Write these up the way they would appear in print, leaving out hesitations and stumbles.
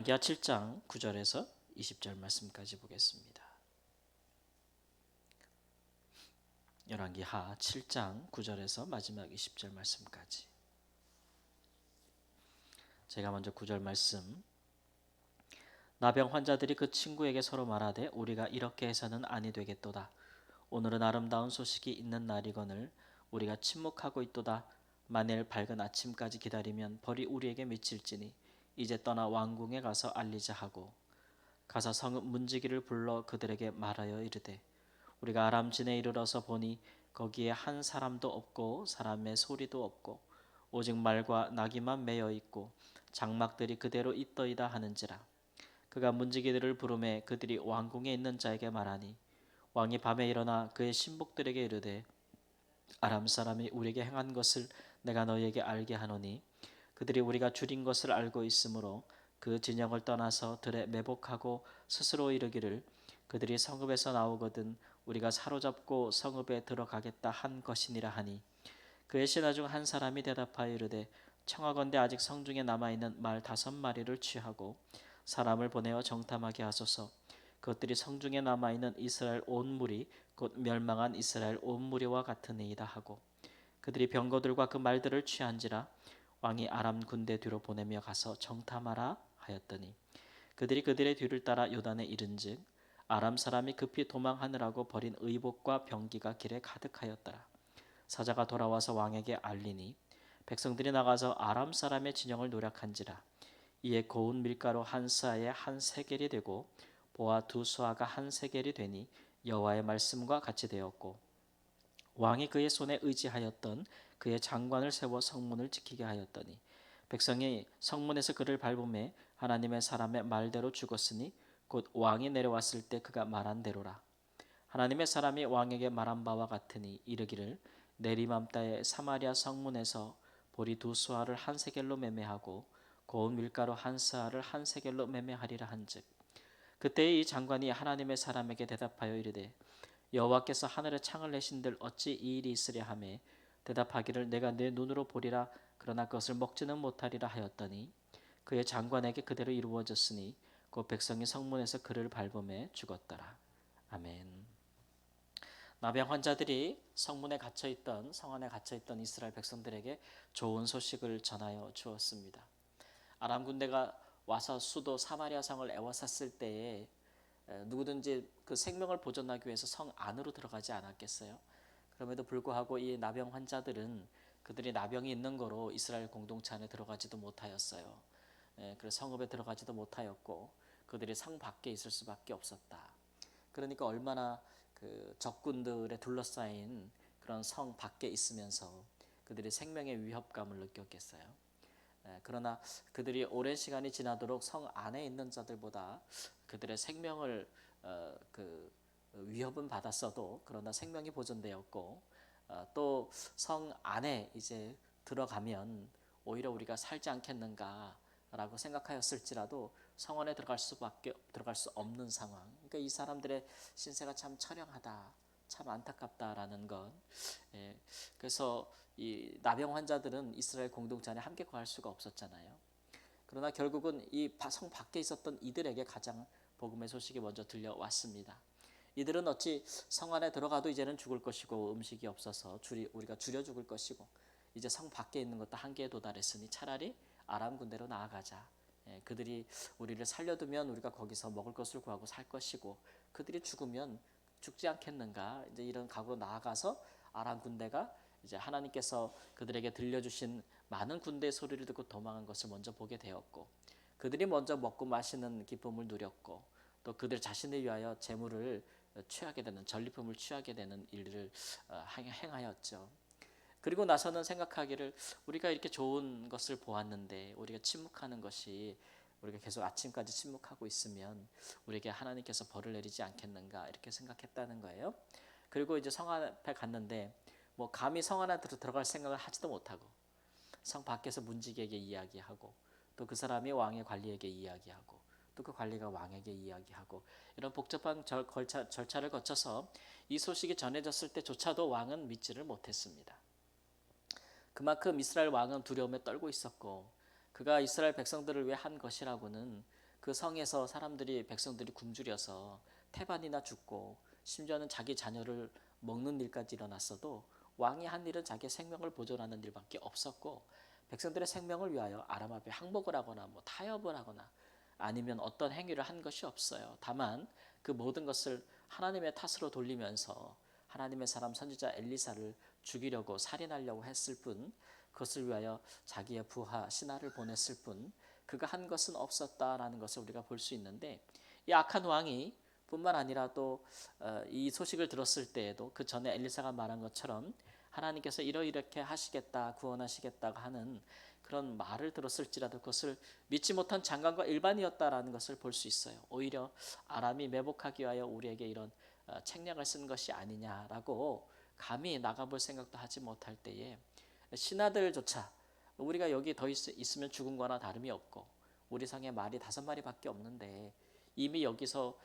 열왕기하 7장 9절에서 20절 말씀까지 보겠습니다. 열왕기하 7장 9절에서 마지막 20절 말씀까지. 제가 먼저 9절 말씀. 나병 환자들이 그 친구에게 서로 말하되 우리가 이렇게 해서는 아니 되겠도다. 오늘은 아름다운 소식이 있는 날이거늘 우리가 침묵하고 있도다. 만일 밝은 아침까지 기다리면 벌이 우리에게 미칠지니 이제 떠나 왕궁에 가서 알리자 하고 가서 성읍 문지기를 불러 그들에게 말하여 이르되 우리가 아람진에 이르러서 보니 거기에 한 사람도 없고 사람의 소리도 없고 오직 말과 나귀만 매여 있고 장막들이 그대로 있더이다 하는지라. 그가 문지기들을 부르매 그들이 왕궁에 있는 자에게 말하니 왕이 밤에 일어나 그의 신복들에게 이르되 아람 사람이 우리에게 행한 것을 내가 너희에게 알게 하노니 그들이 우리가 줄인 것을 알고 있으므로 그 진영을 떠나서 들에 매복하고 스스로 이르기를 그들이 성읍에서 나오거든 우리가 사로잡고 성읍에 들어가겠다 한 것이니라 하니 그의 신하 중 한 사람이 대답하여 이르되 청하건대 아직 성중에 남아있는 말 5마리를 취하고 사람을 보내어 정탐하게 하소서. 그것들이 성중에 남아있는 이스라엘 온 무리 곧 멸망한 이스라엘 온 무리와 같으니이다 하고 그들이 병거들과 그 말들을 취한지라. 왕이 아람 군대 뒤로 보내며 가서 정탐하라 하였더니 그들이 그들의 뒤를 따라 요단에 이른즉 아람 사람이 급히 도망하느라고 버린 의복과 병기가 길에 가득하였더라. 사자가 돌아와서 왕에게 알리니 백성들이 나가서 아람 사람의 진영을 노략한지라. 이에 고운 밀가루 한 스아에 한 세겔이 되고 보아 2수아가 한 세겔이 되니 여호와의 말씀과 같이 되었고 왕이 그의 손에 의지하였던 그의 장관을 세워 성문을 지키게 하였더니 백성이 성문에서 그를 밟음에 하나님의 사람의 말대로 죽었으니 곧 왕이 내려왔을 때 그가 말한 대로라. 하나님의 사람이 왕에게 말한 바와 같으니 이르기를 내리맘따에 사마리아 성문에서 보리 2수아를 한 세겔로 매매하고 고운 밀가루 한 스아를 한 세겔로 매매하리라 한즉 그때 이 장관이 하나님의 사람에게 대답하여 이르되 여호와께서 하늘에 창을 내신들 어찌 이 일이 있으랴 하매 대답하기를 내가 내 눈으로 보리라 그러나 그것을 먹지는 못하리라 하였더니 그의 장관에게 그대로 이루어졌으니 곧 백성이 성문에서 그를 밟음에 죽었더라. 아멘. 나병 환자들이 성문에 갇혀 있던 성 안에 갇혀 있던 이스라엘 백성들에게 좋은 소식을 전하여 주었습니다. 아람 군대가 와서 수도 사마리아 성을 에워쌌을 때에 누구든지 그 생명을 보존하기 위해서 성 안으로 들어가지 않았겠어요? 그럼에도 불구하고 이 나병 환자들은 그들이 나병이 있는 거로 이스라엘 공동체 안에 들어가지도 못하였어요. 그래서 성읍에 들어가지도 못하였고 그들이 성 밖에 있을 수밖에 없었다. 그러니까 얼마나 그 적군들에 둘러싸인 그런 성 밖에 있으면서 그들이 생명의 위협감을 느꼈겠어요. 그러나 그들이 오랜 시간이 지나도록 성 안에 있는 자들보다 그들의 생명을 그 위협은 받았어도 그러나 생명이 보존되었고 또 성 안에 이제 들어가면 오히려 우리가 살지 않겠는가라고 생각하였을지라도 성 안에 들어갈 수 없는 상황. 그러니까 이 사람들의 신세가 참 처량하다. 참 안타깝다라는 것. 그래서 이 나병 환자들은 이스라엘 공동체 안에 함께 거할 수가 없었잖아요. 그러나 결국은 이 성 밖에 있었던 이들에게 가장 복음의 소식이 먼저 들려왔습니다. 이들은 어찌 성 안에 들어가도 이제는 죽을 것이고 음식이 없어서 우리가 줄여 죽을 것이고 이제 성 밖에 있는 것도 한계에 도달했으니 차라리 아람 군대로 나아가자. 그들이 우리를 살려두면 우리가 거기서 먹을 것을 구하고 살 것이고 그들이 죽으면 죽지 않겠는가 이제 이런 각오로 나아가서 아람 군대가 이제 하나님께서 그들에게 들려주신 많은 군대의 소리를 듣고 도망한 것을 먼저 보게 되었고 그들이 먼저 먹고 마시는 기쁨을 누렸고 또 그들 자신을 위하여 재물을 취하게 되는 전리품을 취하게 되는 일을 행하였죠. 그리고 나서는 생각하기를 우리가 이렇게 좋은 것을 보았는데 우리가 침묵하는 것이 우리가 계속 아침까지 침묵하고 있으면 우리에게 하나님께서 벌을 내리지 않겠는가 이렇게 생각했다는 거예요. 그리고 이제 성 앞에 갔는데 뭐 감히 성 안에 들어갈 생각을 하지도 못하고 성 밖에서 문지기에게 이야기하고 또 그 사람이 왕의 관리에게 이야기하고 또 그 관리가 왕에게 이야기하고 이런 복잡한 절차를 거쳐서 이 소식이 전해졌을 때조차도 왕은 믿지를 못했습니다. 그만큼 이스라엘 왕은 두려움에 떨고 있었고 그가 이스라엘 백성들을 위해 한 것이라고는 그 성에서 사람들이 백성들이 굶주려서 태반이나 죽고 심지어는 자기 자녀를 먹는 일까지 일어났어도 왕이 한 일은 자기의 생명을 보존하는 일밖에 없었고 백성들의 생명을 위하여 아람 앞에 항복을 하거나 뭐 타협을 하거나 아니면 어떤 행위를 한 것이 없어요. 다만 그 모든 것을 하나님의 탓으로 돌리면서 하나님의 사람 선지자 엘리사를 죽이려고 살인하려고 했을 뿐 그것을 위하여 자기의 부하 신하를 보냈을 뿐 그가 한 것은 없었다라는 것을 우리가 볼 수 있는데 이 악한 왕이 뿐만 아니라 또 이 소식을 들었을 때에도 그 전에 엘리사가 말한 것처럼 하나님께서 이렇게 하시겠다 구원하시겠다고 하는 그런 말을 들었을지라도 그것을 믿지 못한 장관과 일반이었다라는 것을 볼 수 있어요. 오히려 아람이 매복하기 위하여 우리에게 이런 책략을 쓴 것이 아니냐라고 감히 나가볼 생각도 하지 못할 때에 신하들조차 우리가 여기 더 있으면 죽은 거나 다름이 없고 우리 성에 말이 5마리밖에 없는데 이미 여기서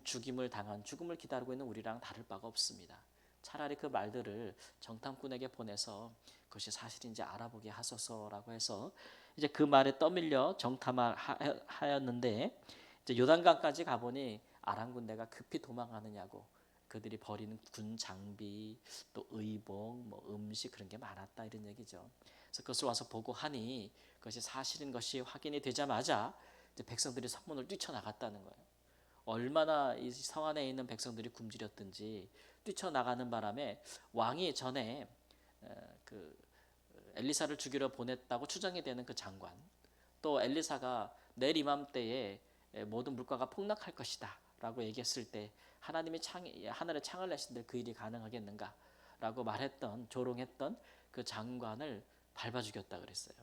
죽임을 당한 죽음을 기다리고 있는 우리랑 다를 바가 없습니다. 차라리 그 말들을 정탐꾼에게 보내서 그것이 사실인지 알아보게 하소서라고 해서 이제 그 말에 떠밀려 정탐하였는데 이제 요단강까지 가보니 아람 군대가 급히 도망하느냐고 그들이 버리는 군 장비 또 의복 뭐 음식 그런 게 많았다 이런 얘기죠. 그래서 그것을 와서 보고 하니 그것이 사실인 것이 확인이 되자마자 이제 백성들이 성문을 뛰쳐나갔다는 거예요. 얼마나 이 성 안에 있는 백성들이 굶주렸든지 뛰쳐나가는 바람에 왕이 전에 그 엘리사를 죽이러 보냈다고 추정이 되는 그 장관 또 엘리사가 내일 이맘때에 모든 물가가 폭락할 것이다 라고 얘기했을 때 하나님이 하늘에 창을 내신데 그 일이 가능하겠는가 라고 말했던 조롱했던 그 장관을 밟아 죽였다 그랬어요.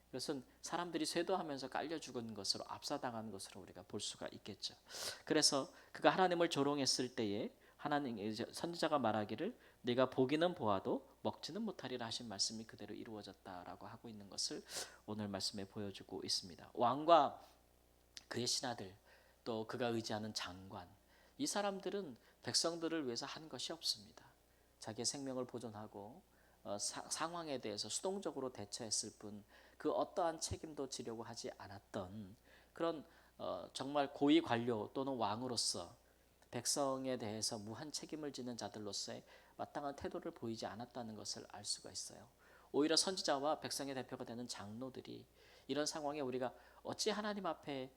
이것은 사람들이 쇄도하면서 깔려 죽은 것으로 압사당한 것으로 우리가 볼 수가 있겠죠. 그래서 그가 하나님을 조롱했을 때에 하나님 선지자가 말하기를 네가 보기는 보아도 먹지는 못하리라 하신 말씀이 그대로 이루어졌다라고 하고 있는 것을 오늘 말씀에 보여주고 있습니다. 왕과 그의 신하들 또 그가 의지하는 장관 이 사람들은 백성들을 위해서 한 것이 없습니다. 자기의 생명을 보존하고 상황에 대해서 수동적으로 대처했을 뿐 그 어떠한 책임도 지려고 하지 않았던 그런 정말 고위 관료 또는 왕으로서 백성에 대해서 무한 책임을 지는 자들로서의 마땅한 태도를 보이지 않았다는 것을 알 수가 있어요. 오히려 선지자와 백성의 대표가 되는 장로들이 이런 상황에 우리가 어찌 하나님 앞에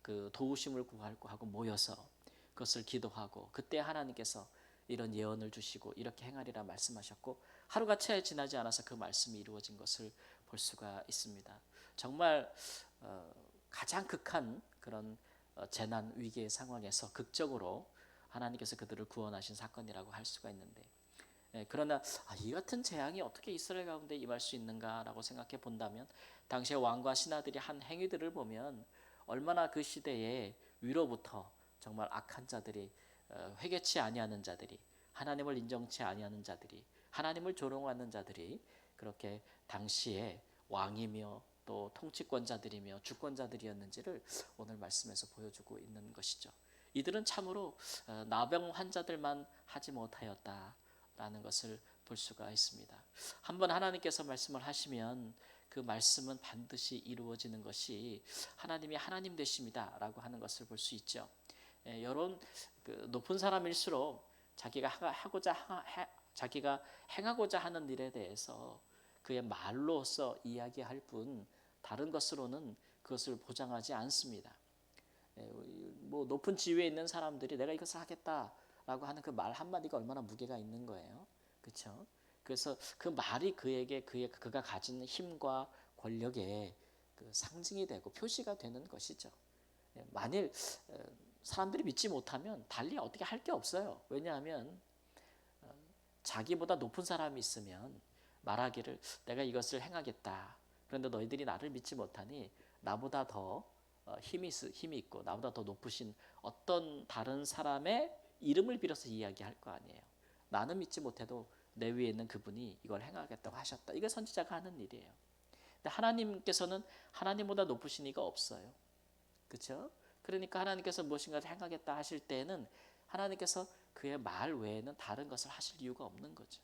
그 도우심을 구하고 하고 모여서 그것을 기도하고 그때 하나님께서 이런 예언을 주시고 이렇게 행하리라 말씀하셨고 하루가 채 지나지 않아서 그 말씀이 이루어진 것을 볼 수가 있습니다. 정말 가장 극한 그런 재난 위기의 상황에서 극적으로 하나님께서 그들을 구원하신 사건이라고 할 수가 있는데 그러나 이 같은 재앙이 어떻게 이스라엘 가운데 임할 수 있는가라고 생각해 본다면 당시의 왕과 신하들이 한 행위들을 보면 얼마나 그 시대에 위로부터 정말 악한 자들이 회개치 아니하는 자들이 하나님을 인정치 아니하는 자들이 하나님을 조롱하는 자들이 그렇게 당시에 왕이며 또 통치권자들이며 주권자들이었는지를 오늘 말씀에서 보여주고 있는 것이죠. 이들은 참으로 나병 환자들만 하지 못하였다라는 것을 볼 수가 있습니다. 한번 하나님께서 말씀을 하시면 그 말씀은 반드시 이루어지는 것이 하나님이 하나님 되심이다라고 하는 것을 볼 수 있죠. 여론 높은 사람일수록 자기가 행하고자 하는 일에 대해서 그의 말로서 이야기할 뿐 다른 것으로는 그것을 보장하지 않습니다. 뭐 높은 지위에 있는 사람들이 내가 이것을 하겠다라고 하는 그 말 한마디가 얼마나 무게가 있는 거예요. 그렇죠? 그래서 그 말이 그가 가진 힘과 권력의 그 상징이 되고 표시가 되는 것이죠. 만일 사람들이 믿지 못하면 달리 어떻게 할 게 없어요. 왜냐하면 자기보다 높은 사람이 있으면 말하기를 내가 이것을 행하겠다. 그런데 너희들이 나를 믿지 못하니 나보다 더 힘이 있고 나보다 더 높으신 어떤 다른 사람의 이름을 빌어서 이야기할 거 아니에요. 나는 믿지 못해도 내 위에 있는 그분이 이걸 행하겠다고 하셨다. 이게 선지자가 하는 일이에요. 근데 하나님께서는 하나님보다 높으신 이가 없어요. 그렇죠? 그러니까 하나님께서 무엇인가를 행하겠다 하실 때에는 하나님께서 그의 말 외에는 다른 것을 하실 이유가 없는 거죠.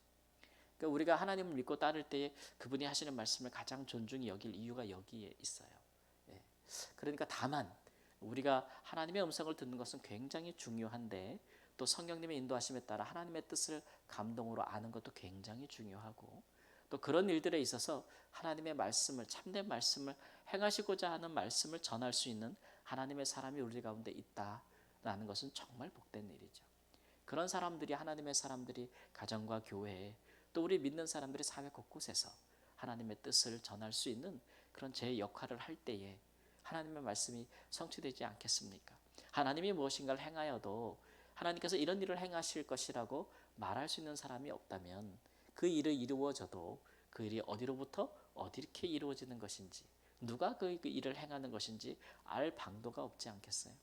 그러니까 우리가 하나님을 믿고 따를 때에 그분이 하시는 말씀을 가장 존중히 여길 이유가 여기에 있어요. 그러니까 다만 우리가 하나님의 음성을 듣는 것은 굉장히 중요한데 또 성령님의 인도하심에 따라 하나님의 뜻을 감동으로 아는 것도 굉장히 중요하고 또 그런 일들에 있어서 하나님의 말씀을 참된 말씀을 행하시고자 하는 말씀을 전할 수 있는 하나님의 사람이 우리 가운데 있다라는 것은 정말 복된 일이죠. 그런 사람들이 하나님의 사람들이 가정과 교회에 또 우리 믿는 사람들이 사회 곳곳에서 하나님의 뜻을 전할 수 있는 그런 제 역할을 할 때에 하나님의 말씀이 성취되지 않겠습니까? 하나님이 무엇인가를 행하여도 하나님께서 이런 일을 행하실 것이라고 말할 수 있는 사람이 없다면 그 일을 이루어져도 그 일이 어디로부터 어디렇게 이루어지는 것인지 누가 그 일을 행하는 것인지 알 방도가 없지 않겠어요?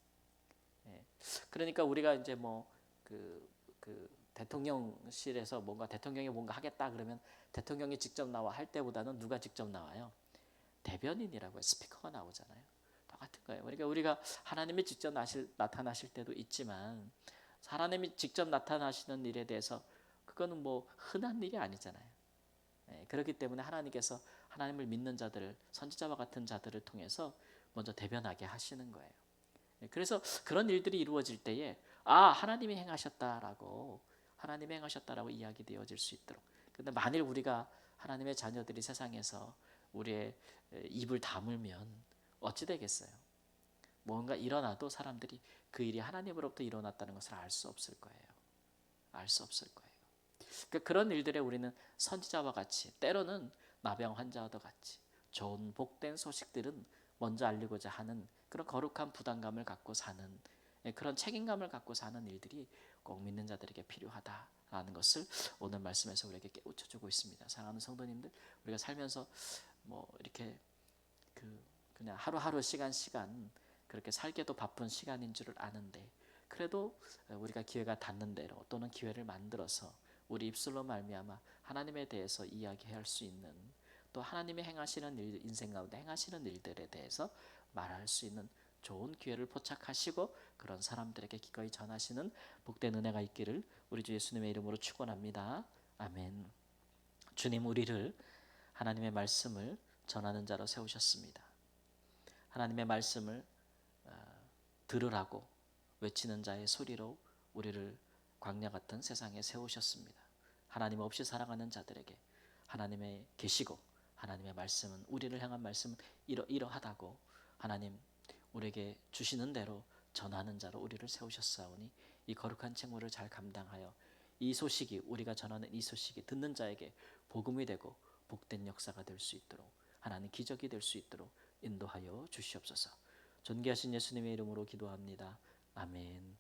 예. 그러니까 우리가 이제 그 대통령실에서 뭔가 대통령이 뭔가 하겠다 그러면 대통령이 직접 나와 할 때보다는 누가 직접 나와요? 대변인이라고 스피커가 나오잖아요. 똑같은 거예요. 그러니까 우리가 하나님이 직접 나타나실 때도 있지만 하나님이 직접 나타나시는 일에 대해서 그거는 뭐 흔한 일이 아니잖아요. 예, 그렇기 때문에 하나님께서 하나님을 믿는 자들을 선지자와 같은 자들을 통해서 먼저 대변하게 하시는 거예요. 예, 그래서 그런 일들이 이루어질 때에 하나님이 행하셨다라고 하나님이 행하셨다라고 이야기되어질 수 있도록. 근데 만일 우리가 하나님의 자녀들이 세상에서 우리의 입을 다물면 어찌 되겠어요? 뭔가 일어나도 사람들이 그 일이 하나님으로부터 일어났다는 것을 알 수 없을 거예요. 알 수 없을 거예요. 그러니까 그런 일들에 우리는 선지자와 같이 때로는 나병 환자와 같이 좋은 복된 소식들은 먼저 알리고자 하는 그런 거룩한 부담감을 갖고 사는 그런 책임감을 갖고 사는 일들이 꼭 믿는 자들에게 필요하다라는 것을 오늘 말씀에서 우리에게 깨우쳐주고 있습니다. 사랑하는 성도님들, 우리가 살면서 이렇게 그냥 하루하루 시간 그렇게 살기도 바쁜 시간인 줄을 아는데 그래도 우리가 기회가 닿는 대로 또는 기회를 만들어서 우리 입술로 말미암아 하나님에 대해서 이야기할 수 있는 또 하나님이 행하시는 일, 인생 가운데 행하시는 일들에 대해서 말할 수 있는 좋은 기회를 포착하시고 그런 사람들에게 기꺼이 전하시는 복된 은혜가 있기를 우리 주 예수님의 이름으로 축원합니다. 아멘. 주님 우리를 하나님의 말씀을 전하는 자로 세우셨습니다. 하나님의 말씀을 들으라고 외치는 자의 소리로 우리를 광야 같은 세상에 세우셨습니다. 하나님 없이 살아가는 자들에게 하나님의 계시고 하나님의 말씀은 우리를 향한 말씀은 이러하다고 하나님 우리에게 주시는 대로 전하는 자로 우리를 세우셨사오니 이 거룩한 책무를 잘 감당하여 이 소식이 우리가 전하는 이 소식이 듣는 자에게 복음이 되고 복된 역사가 될 수 있도록 하나님 기적이 될 수 있도록 인도하여 주시옵소서. 존귀하신 예수님의 이름으로 기도합니다. 아멘.